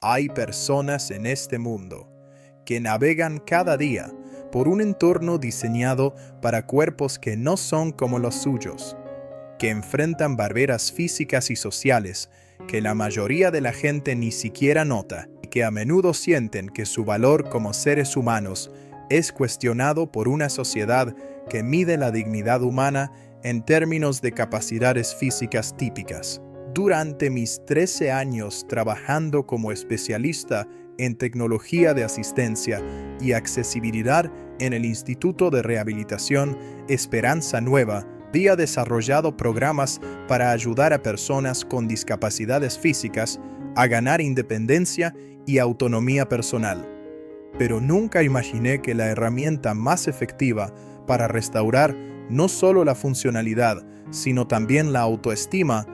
Hay personas en este mundo que navegan cada día por un entorno diseñado para cuerpos que no son como los suyos, que enfrentan barreras físicas y sociales que la mayoría de la gente ni siquiera nota y que a menudo sienten que su valor como seres humanos es cuestionado por una sociedad que mide la dignidad humana en términos de capacidades físicas típicas. Durante mis 13 años trabajando como especialista en tecnología de asistencia y accesibilidad en el Instituto de Rehabilitación Esperanza Nueva, había desarrollado programas para ayudar a personas con discapacidades físicas a ganar independencia y autonomía personal. Pero nunca imaginé que la herramienta más efectiva para restaurar no solo la funcionalidad, sino también la autoestima,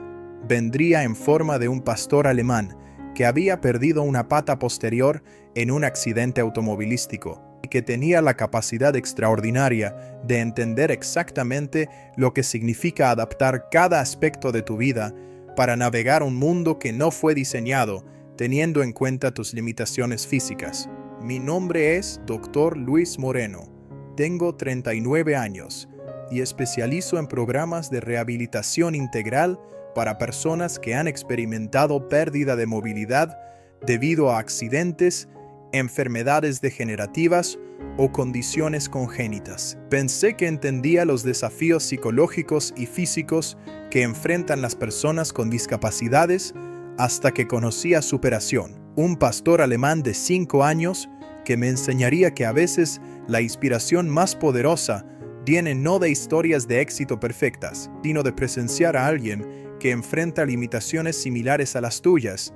vendría en forma de un pastor alemán que había perdido una pata posterior en un accidente automovilístico y que tenía la capacidad extraordinaria de entender exactamente lo que significa adaptar cada aspecto de tu vida para navegar un mundo que no fue diseñado teniendo en cuenta tus limitaciones físicas. Mi nombre es Dr. Luis Moreno. Tengo 39 años y especializo en programas de rehabilitación integral para personas que han experimentado pérdida de movilidad debido a accidentes, enfermedades degenerativas o condiciones congénitas. Pensé que entendía los desafíos psicológicos y físicos que enfrentan las personas con discapacidades hasta que conocí a Superación, un pastor alemán de 5 años que me enseñaría que a veces la inspiración más poderosa viene no de historias de éxito perfectas, sino de presenciar a alguien que enfrenta limitaciones similares a las tuyas,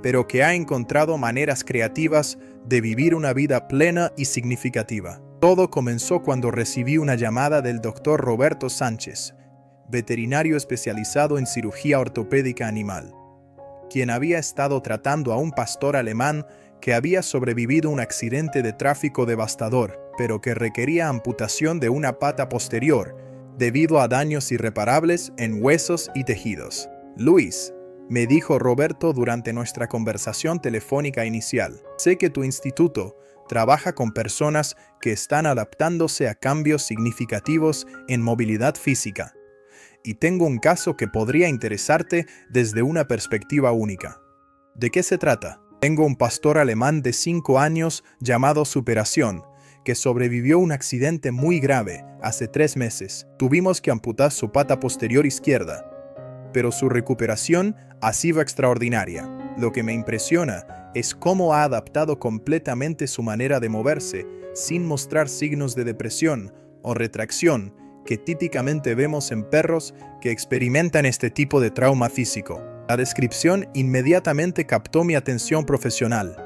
pero que ha encontrado maneras creativas de vivir una vida plena y significativa. Todo comenzó cuando recibí una llamada del Dr. Roberto Sánchez, veterinario especializado en cirugía ortopédica animal, quien había estado tratando a un pastor alemán que había sobrevivido a un accidente de tráfico devastador, pero que requería amputación de una pata posterior debido a daños irreparables en huesos y tejidos. Luis, me dijo Roberto durante nuestra conversación telefónica inicial, sé que tu instituto trabaja con personas que están adaptándose a cambios significativos en movilidad física, y tengo un caso que podría interesarte desde una perspectiva única. ¿De qué se trata? Tengo un pastor alemán de 5 años llamado Superación, que sobrevivió a un accidente muy grave hace 3 meses. Tuvimos que amputar su pata posterior izquierda, pero su recuperación ha sido extraordinaria. Lo que me impresiona es cómo ha adaptado completamente su manera de moverse sin mostrar signos de depresión o retracción que típicamente vemos en perros que experimentan este tipo de trauma físico. La descripción inmediatamente captó mi atención profesional.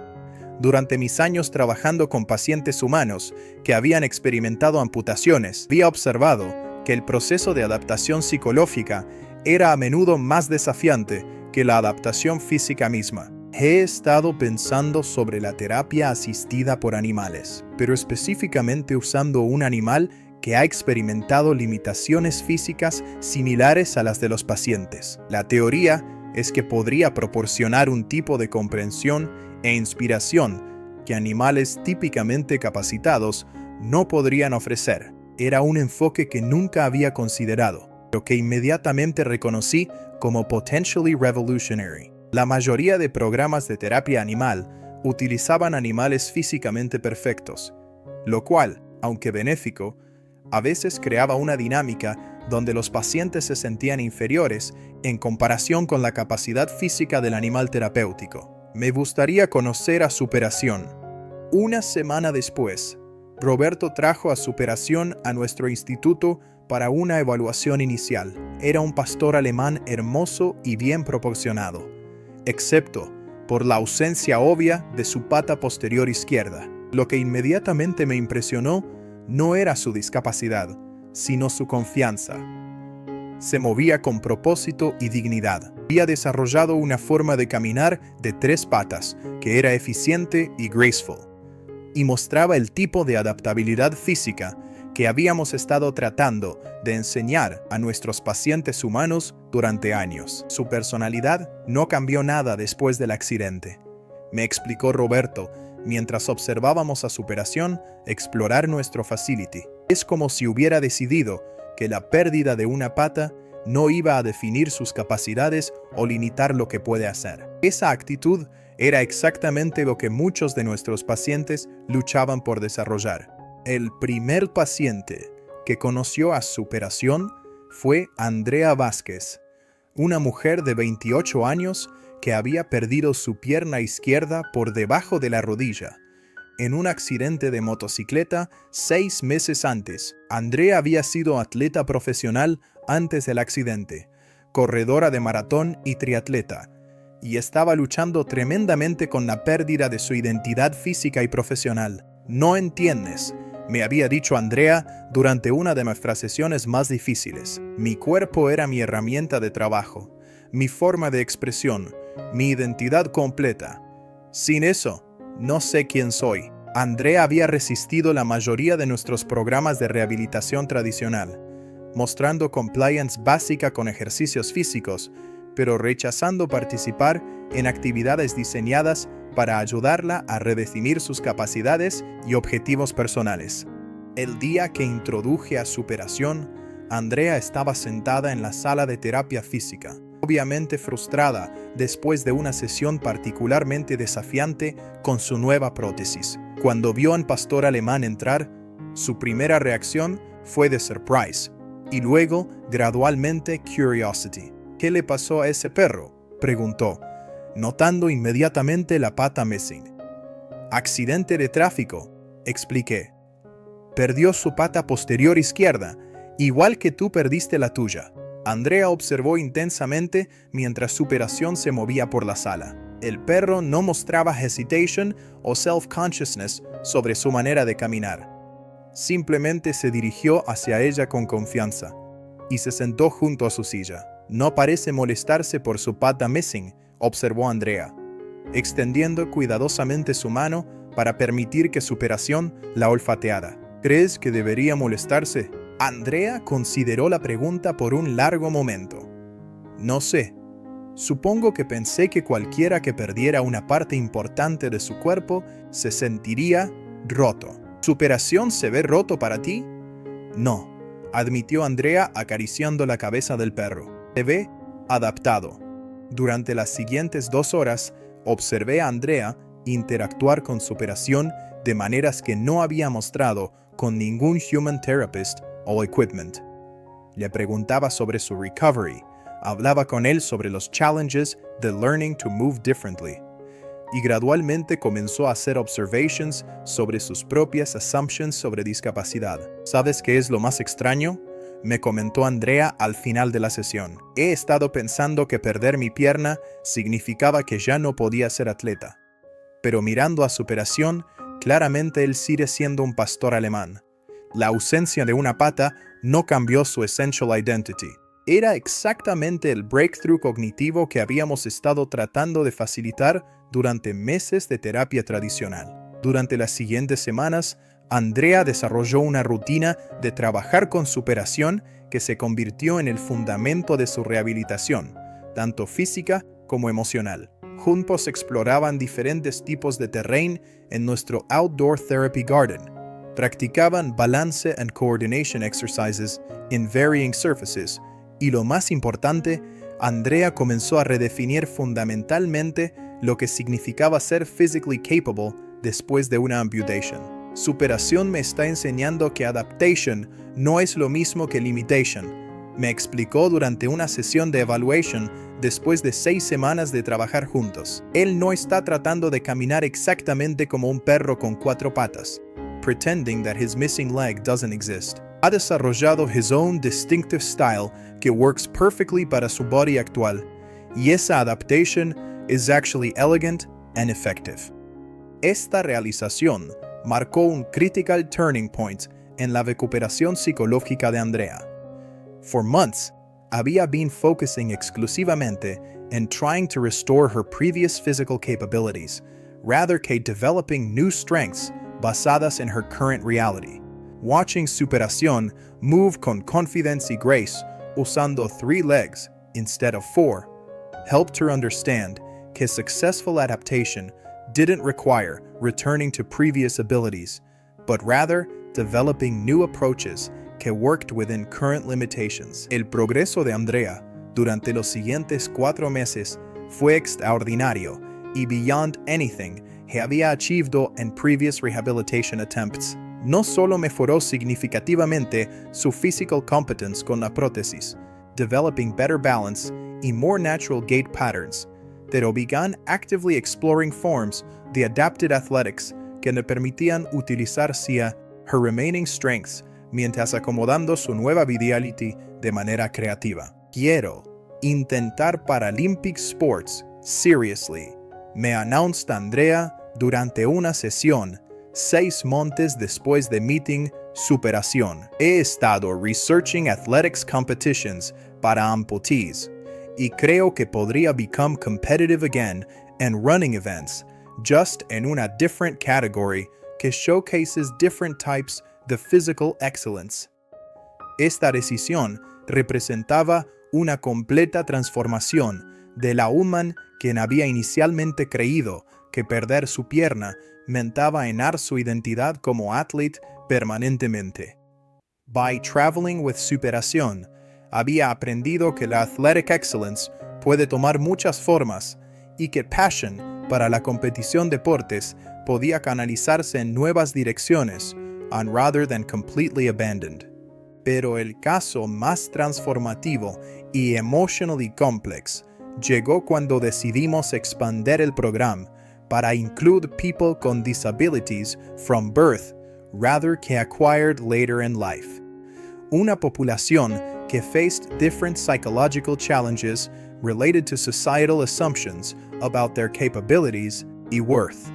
Durante mis años trabajando con pacientes humanos que habían experimentado amputaciones, había observado que el proceso de adaptación psicológica era a menudo más desafiante que la adaptación física misma. He estado pensando sobre la terapia asistida por animales, pero específicamente usando un animal que ha experimentado limitaciones físicas similares a las de los pacientes. La teoría es que podría proporcionar un tipo de comprensión e inspiración que animales típicamente capacitados no podrían ofrecer. Era un enfoque que nunca había considerado, pero que inmediatamente reconocí como potentially revolutionary. La mayoría de programas de terapia animal utilizaban animales físicamente perfectos, lo cual, aunque benéfico, a veces creaba una dinámica donde los pacientes se sentían inferiores en comparación con la capacidad física del animal terapéutico. Me gustaría conocer a Superación. Una semana después, Roberto trajo a Superación a nuestro instituto para una evaluación inicial. Era un pastor alemán hermoso y bien proporcionado, excepto por la ausencia obvia de su pata posterior izquierda. Lo que inmediatamente me impresionó no era su discapacidad, sino su confianza. Se movía con propósito y dignidad. Había desarrollado una forma de caminar de 3 patas que era eficiente y graceful, y mostraba el tipo de adaptabilidad física que habíamos estado tratando de enseñar a nuestros pacientes humanos durante años. Su personalidad no cambió nada después del accidente. me explicó Roberto, mientras observábamos a Superación explorar nuestro facility. Es como si hubiera decidido que la pérdida de una pata no iba a definir sus capacidades o limitar lo que puede hacer. Esa actitud era exactamente lo que muchos de nuestros pacientes luchaban por desarrollar. El primer paciente que conoció a Superación fue Andrea Vázquez, una mujer de 28 años que había perdido su pierna izquierda por debajo de la rodilla en un accidente de motocicleta 6 meses antes. Andrea había sido atleta profesional antes del accidente, corredora de maratón y triatleta, y estaba luchando tremendamente con la pérdida de su identidad física y profesional. No entiendes, me había dicho Andrea durante una de nuestras sesiones más difíciles. Mi cuerpo era mi herramienta de trabajo, mi forma de expresión, mi identidad completa. Sin eso, no sé quién soy. Andrea había resistido la mayoría de nuestros programas de rehabilitación tradicional, mostrando compliance básica con ejercicios físicos, pero rechazando participar en actividades diseñadas para ayudarla a redefinir sus capacidades y objetivos personales. El día que introduje a Superación, Andrea estaba sentada en la sala de terapia física, obviamente frustrada después de una sesión particularmente desafiante con su nueva prótesis. Cuando vio al pastor alemán entrar, su primera reacción fue de surprise y luego, gradualmente, curiosity. ¿Qué le pasó a ese perro?, preguntó, notando inmediatamente la pata missing. Accidente de tráfico, expliqué. Perdió su pata posterior izquierda, igual que tú perdiste la tuya. Andrea observó intensamente mientras Superación se movía por la sala. El perro no mostraba hesitation o self-consciousness sobre su manera de caminar. Simplemente se dirigió hacia ella con confianza y se sentó junto a su silla. No parece molestarse por su pata missing, observó Andrea, extendiendo cuidadosamente su mano para permitir que Superación la olfateara. ¿Crees que debería molestarse? Andrea consideró la pregunta por un largo momento. No sé. Supongo que pensé que cualquiera que perdiera una parte importante de su cuerpo se sentiría roto. ¿Superación se ve roto para ti? No, admitió Andrea acariciando la cabeza del perro. Se ve adaptado. Durante las siguientes 2 horas, observé a Andrea interactuar con Superación de maneras que no había mostrado con ningún human therapist o equipment. Le preguntaba sobre su recovery, hablaba con él sobre los challenges de learning to move differently, y gradualmente comenzó a hacer observations sobre sus propias assumptions sobre discapacidad. ¿Sabes qué es lo más extraño?, me comentó Andrea al final de la sesión. He estado pensando que perder mi pierna significaba que ya no podía ser atleta. Pero mirando a Superación, claramente él sigue siendo un pastor alemán. La ausencia de una pata no cambió su essential identity. Era exactamente el breakthrough cognitivo que habíamos estado tratando de facilitar durante meses de terapia tradicional. Durante las siguientes semanas, Andrea desarrolló una rutina de trabajar con Superación que se convirtió en el fundamento de su rehabilitación, tanto física como emocional. Juntos exploraban diferentes tipos de terreno en nuestro Outdoor Therapy Garden. Practicaban balance and coordination exercises in varying surfaces, y lo más importante, Andrea comenzó a redefinir fundamentalmente lo que significaba ser physically capable después de una amputation. Superación me está enseñando que adaptation no es lo mismo que limitation, me explicó durante una sesión de evaluation después de 6 semanas de trabajar juntos. Él no está tratando de caminar exactamente como un perro con 4 patas, pretending that his missing leg doesn't exist. Ha desarrollado his own distinctive style que works perfectly para su body actual, y esa adaptation is actually elegant and effective. Esta realización marcó un critical turning point en la recuperación psicológica de Andrea. For months, había been focusing exclusivamente in trying to restore her previous physical capabilities, rather que developing new strengths basadas en her current reality. Watching Superación move con confidence y grace, usando 3 legs instead of 4, helped her understand que successful adaptation didn't require returning to previous abilities, but rather developing new approaches que worked within current limitations. El progreso de Andrea durante los siguientes 4 meses fue extraordinario y beyond anything he había achieved in previous rehabilitation attempts. No solo mejoró significativamente su physical competence con la prótesis, developing better balance y more natural gait patterns, pero began actively exploring forms de adapted athletics que le permitían utilizar her remaining strengths mientras acomodando su nueva vitality de manera creativa. Quiero intentar Paralympic sports seriously, me announced Andrea durante una sesión 6 months después de meeting Superación. He estado researching athletics competitions para amputees y creo que podría become competitive again in running events, just in una different category que showcases different types de physical excellence. Esta decisión representaba una completa transformación de la human quien había inicialmente creído que perder su pierna mentaba enar su identidad como athlete permanentemente. By traveling with Superación, había aprendido que la athletic excellence puede tomar muchas formas y que passion para la competición deportes podía canalizarse en nuevas direcciones, rather than completely abandoned. Pero el caso más transformativo y emotionally complex llegó cuando decidimos expandir el programa para include people con disabilities from birth rather que acquired later in life. Una población que faced different psychological challenges related to societal assumptions about their capabilities y worth.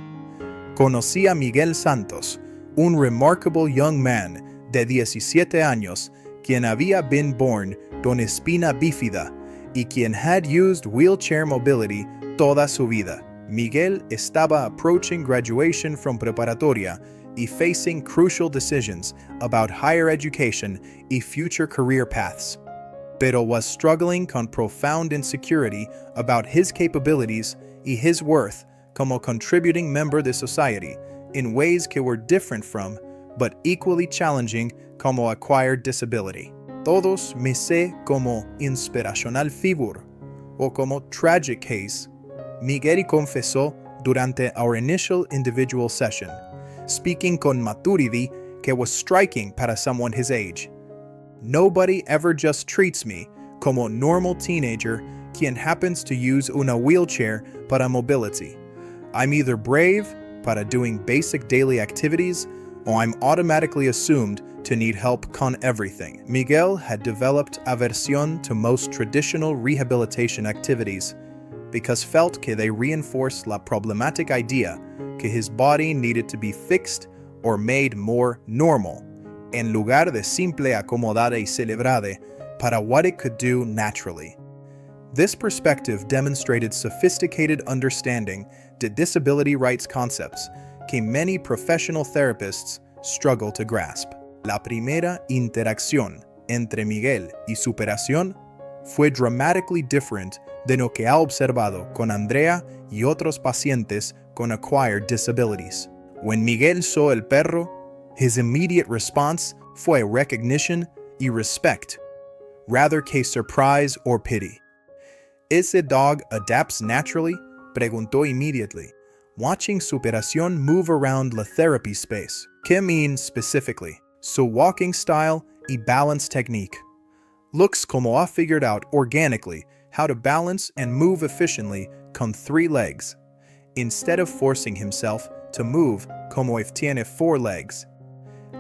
Conocí a Miguel Santos, un remarkable young man de 17 años quien había been born con espina bífida y quien had used wheelchair mobility toda su vida. Miguel estaba approaching graduation from preparatoria y facing crucial decisions about higher education y future career paths, pero was struggling con profound insecurity about his capabilities y his worth como contributing member de society in ways que were different from, but equally challenging como acquired disability. Todos me sé como inspirational figure o como tragic case, Miguel confesó durante our initial individual session, speaking con maturity que was striking para someone his age. Nobody ever just treats me como normal teenager quien happens to use una wheelchair para mobility. I'm either brave para doing basic daily activities, or I'm automatically assumed to need help con everything. Miguel had developed aversión to most traditional rehabilitation activities because felt que they reinforced la problematic idea que his body needed to be fixed or made more normal, en lugar de simple acomodada y celebrade para what it could do naturally. This perspective demonstrated sophisticated understanding to disability rights concepts que many professional therapists struggle to grasp. La primera interacción entre Miguel y Superación fue dramatically different de lo que ha observado con Andrea y otros pacientes con acquired disabilities. When Miguel saw el perro, his immediate response fue recognition y respect, rather que surprise or pity. ¿Ese dog adapts naturally? Preguntó immediately, watching Superación move around the therapy space. ¿Qué mean specifically? Su walking style y balance technique. Looks como ha figured out organically how to balance and move efficiently con 3 legs, instead of forcing himself to move como if tiene 4 legs.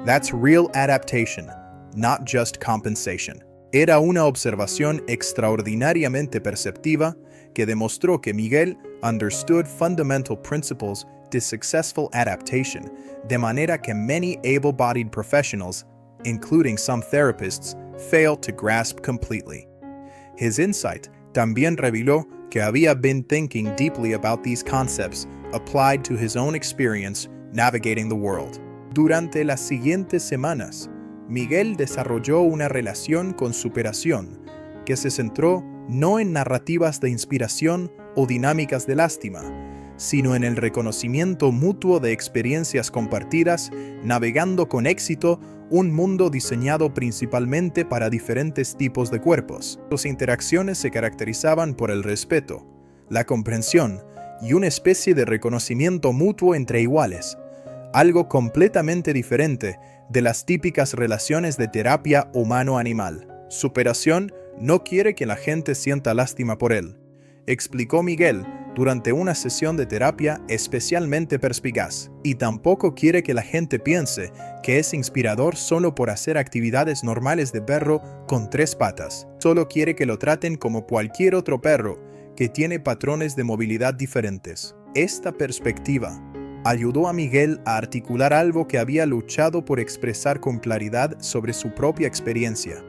That's real adaptation, not just compensation. Era una observación extraordinariamente perceptiva que demostró que Miguel understood fundamental principles de successful adaptation, de manera que many able-bodied professionals, including some therapists, fail to grasp completely. His insight también reveló que había been thinking deeply about these concepts applied to his own experience navigating the world. Durante las siguientes semanas, Miguel desarrolló una relación con Superación que se centró no en narrativas de inspiración o dinámicas de lástima, sino en el reconocimiento mutuo de experiencias compartidas, navegando con éxito un mundo diseñado principalmente para diferentes tipos de cuerpos. Sus interacciones se caracterizaban por el respeto, la comprensión y una especie de reconocimiento mutuo entre iguales, algo completamente diferente de las típicas relaciones de terapia humano-animal. Superación no quiere que la gente sienta lástima por él, explicó Miguel durante una sesión de terapia especialmente perspicaz, y tampoco quiere que la gente piense que es inspirador solo por hacer actividades normales de perro con 3 patas. Solo quiere que lo traten como cualquier otro perro que tiene patrones de movilidad diferentes. Esta perspectiva ayudó a Miguel a articular algo que había luchado por expresar con claridad sobre su propia experiencia,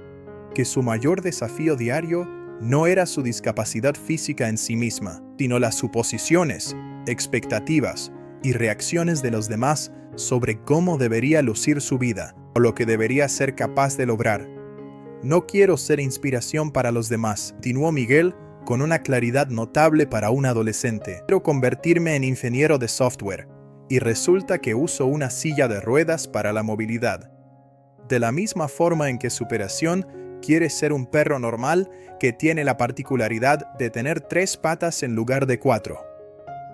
que su mayor desafío diario no era su discapacidad física en sí misma, sino las suposiciones, expectativas y reacciones de los demás sobre cómo debería lucir su vida o lo que debería ser capaz de lograr. No quiero ser inspiración para los demás, continuó Miguel con una claridad notable para un adolescente. Quiero convertirme en ingeniero de software, y resulta que uso una silla de ruedas para la movilidad. De la misma forma en que superación quiere ser un perro normal que tiene la particularidad de tener 3 patas en lugar de 4.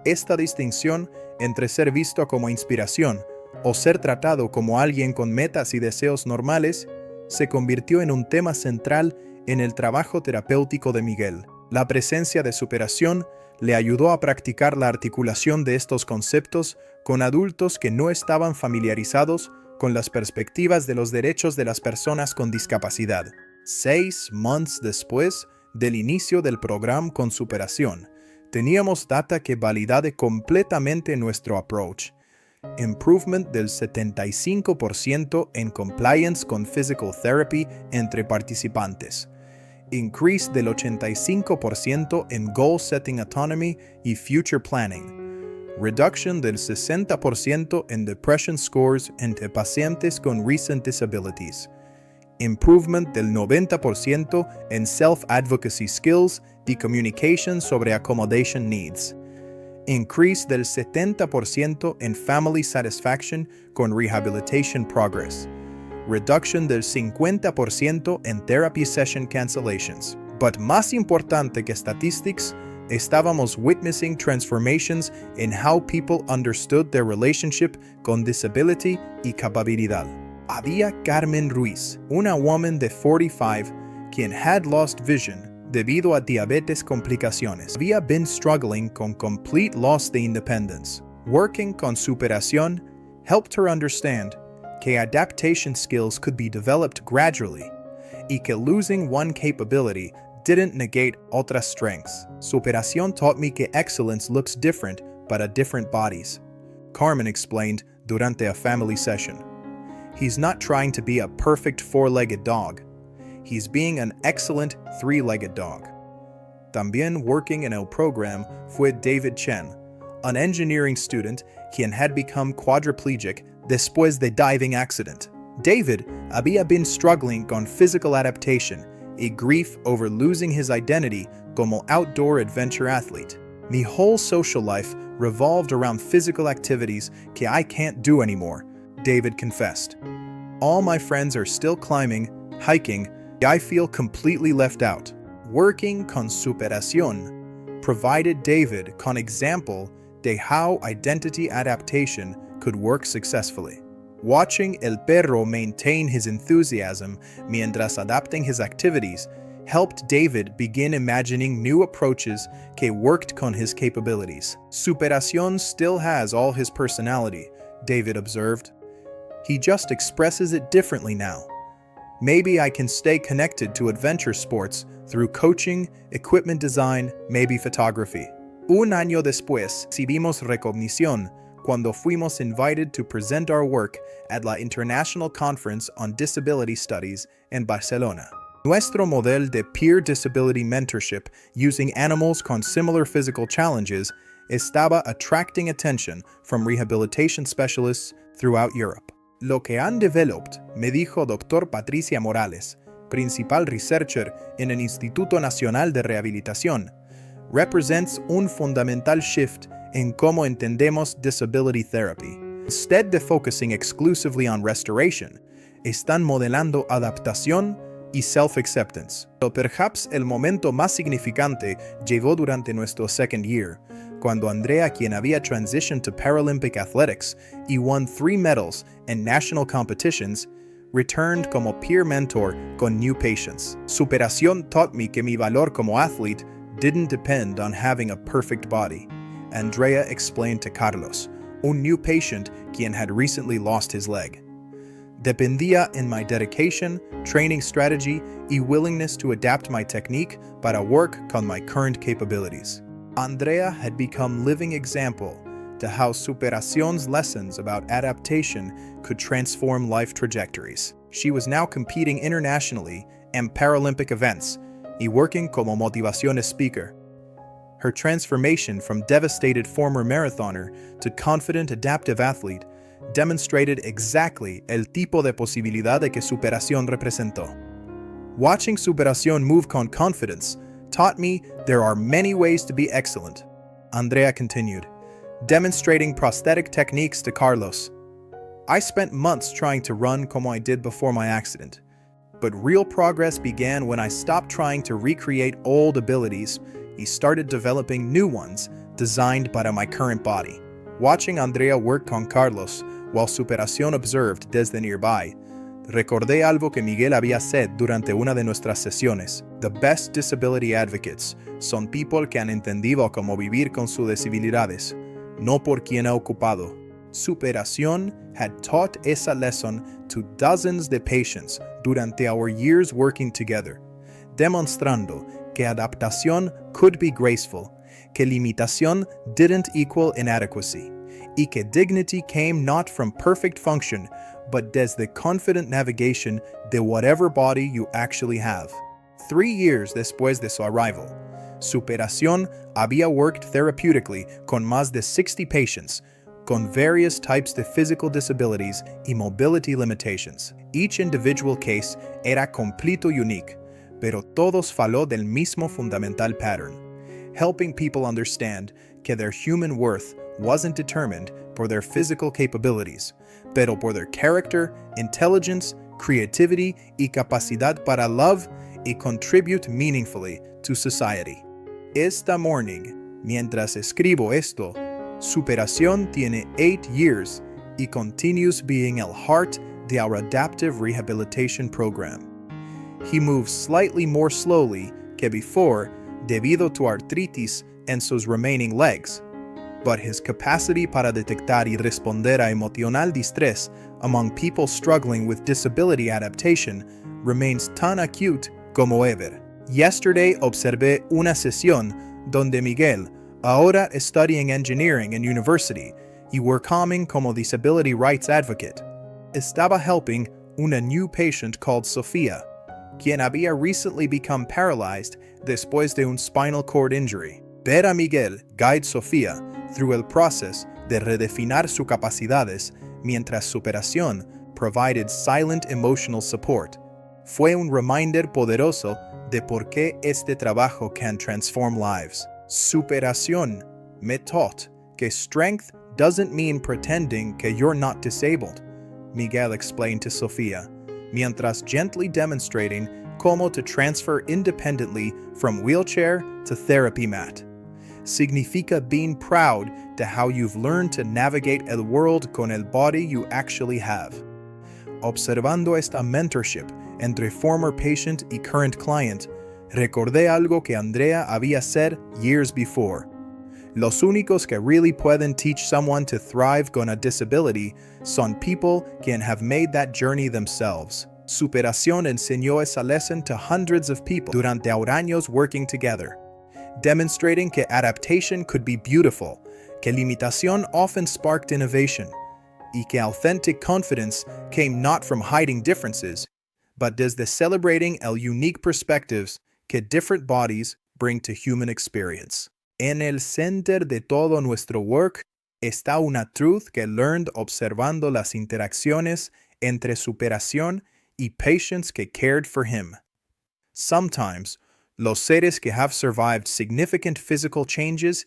Esta distinción entre ser visto como inspiración o ser tratado como alguien con metas y deseos normales se convirtió en un tema central en el trabajo terapéutico de Miguel. La presencia de superación le ayudó a practicar la articulación de estos conceptos con adultos que no estaban familiarizados con las perspectivas de los derechos de las personas con discapacidad. 6 meses después del inicio del programa con superación, teníamos data que validaba completamente nuestro approach. Improvement del 75% en compliance con physical therapy entre participantes. Increase del 85% en goal setting autonomy y future planning. Reduction del 60% en depression scores entre pacientes con recent disabilities. Improvement del 90% en self-advocacy skills y communication sobre accommodation needs. Increase del 70% en family satisfaction con rehabilitation progress. Reduction del 50% en therapy session cancellations. But más importante que statistics, estábamos witnessing transformations in how people understood their relationship con disability y capacidad. Había Carmen Ruiz, una woman de 45, quien had lost vision debido a diabetes complicaciones. Había been struggling con complete loss de independence. Working con superación helped her understand que adaptation skills could be developed gradually, y que losing one capability didn't negate otras strengths. Superación taught me que excellence looks different para different bodies, Carmen explained durante a family session. He's not trying to be a perfect 4-legged dog. He's being an excellent 3-legged dog. También working in el program fue David Chen, an engineering student quien had become quadriplegic después de diving accident. David había been struggling con physical adaptation y grief over losing his identity como outdoor adventure athlete. My whole social life revolved around physical activities que I can't do anymore, David confessed. All my friends are still climbing, hiking, and I feel completely left out. Working con superación provided David con example de how identity adaptation could work successfully. Watching el perro maintain his enthusiasm mientras adapting his activities helped David begin imagining new approaches que worked con his capabilities. Superación still has all his personality, David observed. He just expresses it differently now. Maybe I can stay connected to adventure sports through coaching, equipment design, maybe photography. Un año después, recibimos recognición cuando fuimos invited to present our work at la International Conference on Disability Studies in Barcelona. Nuestro modelo de peer disability mentorship using animals con similar physical challenges estaba attracting attention from rehabilitation specialists throughout Europe. Lo que han developed, me dijo Dr. Patricia Morales, principal researcher en el Instituto Nacional de Rehabilitación, represents un fundamental shift en cómo entendemos disability therapy. Instead de focusing exclusively on restoration, están modelando adaptación y self-acceptance. Pero perhaps el momento más significante llegó durante nuestro second year, cuando Andrea, quien había transitioned to Paralympic athletics y won 3 medals in national competitions, returned como peer mentor con new patients. Superación taught me que mi valor como athlete didn't depend on having a perfect body. Andrea explained to Carlos, un new patient quien had recently lost his leg. Dependía en my dedication, training strategy, y willingness to adapt my technique para work con my current capabilities. Andrea had become living example to how superacion's lessons about adaptation could transform life trajectories. She was now competing internationally in Paralympic events y working como motivación speaker. Her transformation from devastated former marathoner to confident adaptive athlete demonstrated exactly el tipo de posibilidad que Superación representó. Watching Superación move con confidence taught me there are many ways to be excellent, Andrea continued, demonstrating prosthetic techniques to Carlos. I spent months trying to run como I did before my accident, but real progress began when I stopped trying to recreate old abilities and started developing new ones designed para my current body. Watching Andrea work con Carlos while Superación observed desde nearby, recordé algo que Miguel había said durante una de nuestras sesiones. The best disability advocates son people que han entendido cómo vivir con sus disabilidades, no por quien ha ocupado. Superación had taught esa lesson to dozens de patients durante our years working together, demostrando que adaptación could be graceful, que limitación didn't equal inadequacy, y que dignity came not from perfect function, but desde confident navigation de whatever body you actually have. 3 years después de su arrival, Superación había worked therapeutically con más de 60 patients, con various types de physical disabilities y mobility limitations. Each individual case era completo unique, pero todos faló del mismo fundamental pattern, helping people understand que their human worth wasn't determined por their physical capabilities, pero por their character, intelligence, creativity y capacidad para love y contribute meaningfully to society. Esta morning, mientras escribo esto, Superación tiene 8 years y continues being el heart de our adaptive rehabilitation program. He moves slightly more slowly que before debido to arthritis en sus remaining legs, but his capacity para detectar y responder a emocional distress among people struggling with disability adaptation remains tan acute como ever. Yesterday observé una sesión donde Miguel, ahora studying engineering in university y working como disability rights advocate, estaba helping una new patient called Sofía, quien había recently become paralyzed después de un spinal cord injury. Ver a Miguel guide Sofía through el process de redefinir sus capacidades mientras Superación provided silent emotional support fue un reminder poderoso de por qué este trabajo can transform lives. Superación me taught que strength doesn't mean pretending que you're not disabled, Miguel explained to Sofía, mientras gently demonstrating cómo to transfer independently from wheelchair to therapy mat. Significa being proud to how you've learned to navigate el world con el body you actually have. Observando esta mentorship entre former patient y current client, recordé algo que Andrea había said years before. Los únicos que really pueden teach someone to thrive con a disability son people quien have made that journey themselves. Superación enseñó esa lesson to hundreds of people durante años working together, demonstrating que adaptation could be beautiful, que limitación often sparked innovation, y que authentic confidence came not from hiding differences, but desde celebrating el unique perspectives que different bodies bring to human experience. En el center de todo nuestro work está una truth que learned observando las interacciones entre Superación y patients que cared for him. Sometimes, los seres que have survived significant physical changes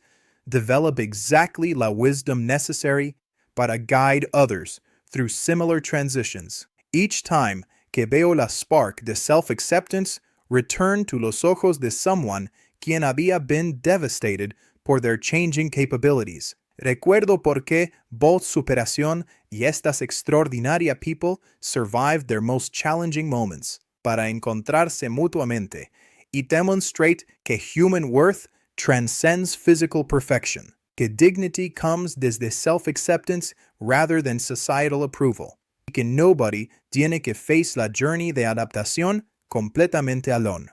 develop exactly la wisdom necessary para guide others through similar transitions. Each time que veo la spark de self-acceptance return to los ojos de someone quien había been devastated por their changing capabilities. Recuerdo por qué both superación y estas extraordinaria people survived their most challenging moments, para encontrarse mutuamente y demonstrate que human worth transcends physical perfection, que dignity comes desde self-acceptance rather than societal approval, y que nobody tiene que face la journey de adaptación completamente alone.